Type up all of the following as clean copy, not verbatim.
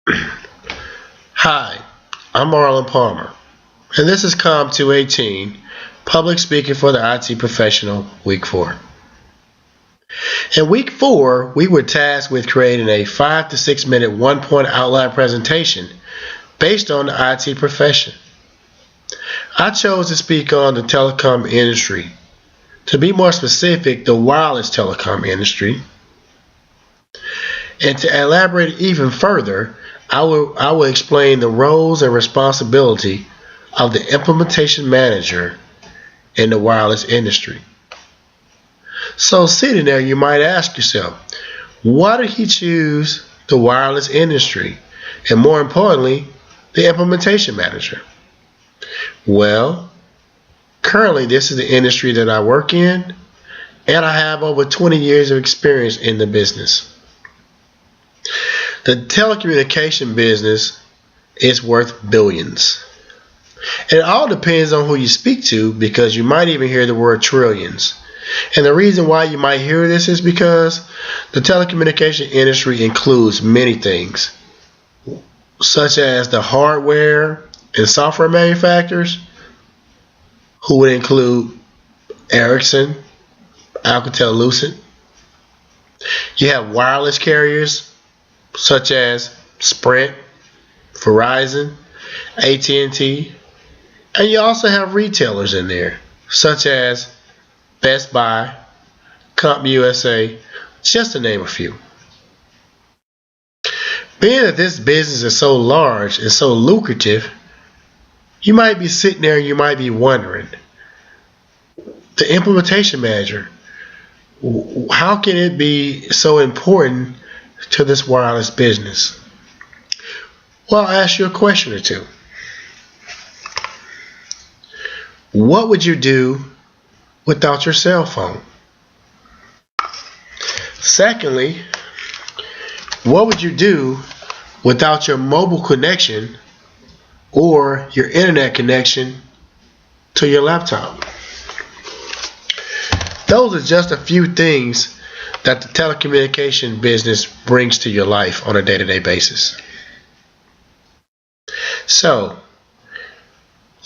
Hi, I'm Marlon Palmer, and this is COM 218, Public Speaking for the IT Professional, Week 4. In Week 4, we were tasked with creating a 5 to 6 minute one-point outline presentation based on the IT profession. I chose to speak on the telecom industry. To be more specific, the wireless telecom industry. And to elaborate even further, I will explain the roles and responsibility of the implementation manager in the wireless industry. So sitting there, you might ask yourself, why did he choose the wireless industry? And more importantly, the implementation manager? Well, currently this is the industry that I work in, and I have over 20 years of experience in the business. The telecommunication business is worth billions. It all depends on who you speak to, because you might even hear the word trillions. And the reason why you might hear this is because the telecommunication industry includes many things, such as the hardware and software manufacturers, who would include Ericsson, Alcatel-Lucent. You have wireless carriers such as Sprint, Verizon, AT&T, and you also have retailers in there such as Best Buy, CompUSA, just to name a few. Being that this business is so large and so lucrative, you might be sitting there and you might be wondering, the implementation manager, how can it be so important to this wireless business? Well, I'll ask you a question or two. What would you do without your cell phone? Secondly, what would you do without your mobile connection or your internet connection to your laptop? Those are just a few things that the telecommunication business brings to your life on a day-to-day basis. So,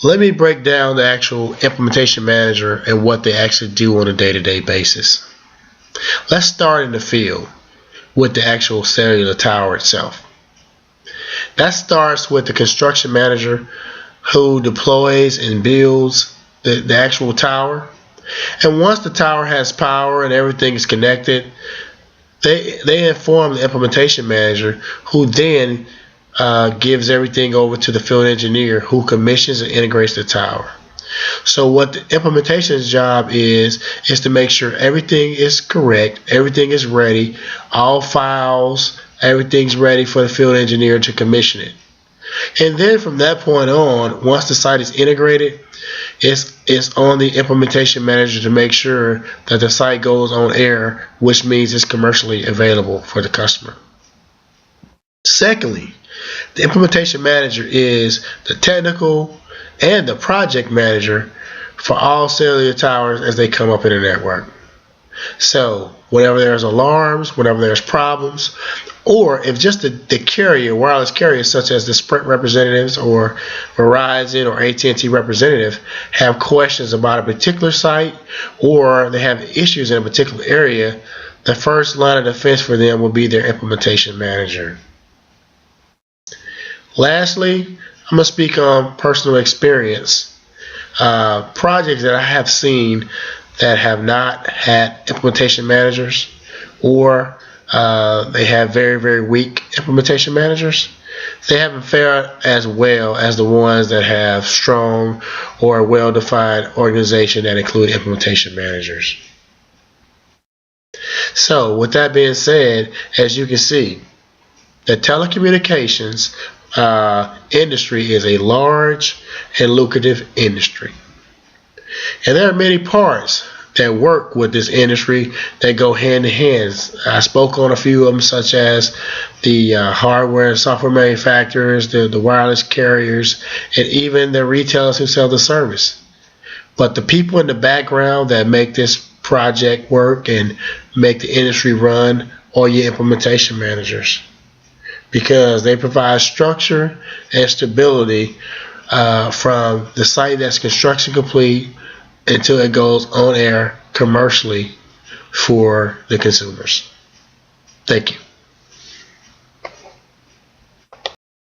let me break down the actual implementation manager and what they actually do on a day-to-day basis. Let's start in the field with the actual cellular tower itself. That starts with the construction manager who deploys and builds the actual tower. And once the tower has power and everything is connected, they inform the implementation manager, who then gives everything over to the field engineer, who commissions and integrates the tower. So what the implementation's job is to make sure everything is correct, everything is ready, all files, everything's ready for the field engineer to commission it. And then from that point on, once the site is integrated, it's on the implementation manager to make sure that the site goes on air, which means it's commercially available for the customer. Secondly, the implementation manager is the technical and the project manager for all cellular towers as they come up in the network. So whenever there's alarms, whenever there's problems, or if just the carrier, wireless carriers such as the Sprint representatives or Verizon or AT&T representative have questions about a particular site, or they have issues in a particular area, the first line of defense for them will be their implementation manager. Lastly, I'm going to speak on personal experience. Projects that I have seen that have not had implementation managers, or they have very, very weak implementation managers. They haven't fared as well as the ones that have strong or well-defined organization that include implementation managers. So with that being said, as you can see, the telecommunications industry is a large and lucrative industry. And there are many parts that work with this industry that go hand in hand. I spoke on a few of them, such as the hardware and software manufacturers, the wireless carriers, and even the retailers who sell the service. But the people in the background that make this project work and make the industry run are your implementation managers. because they provide structure and stability from the site that's construction complete until it goes on air commercially for the consumers. Thank you.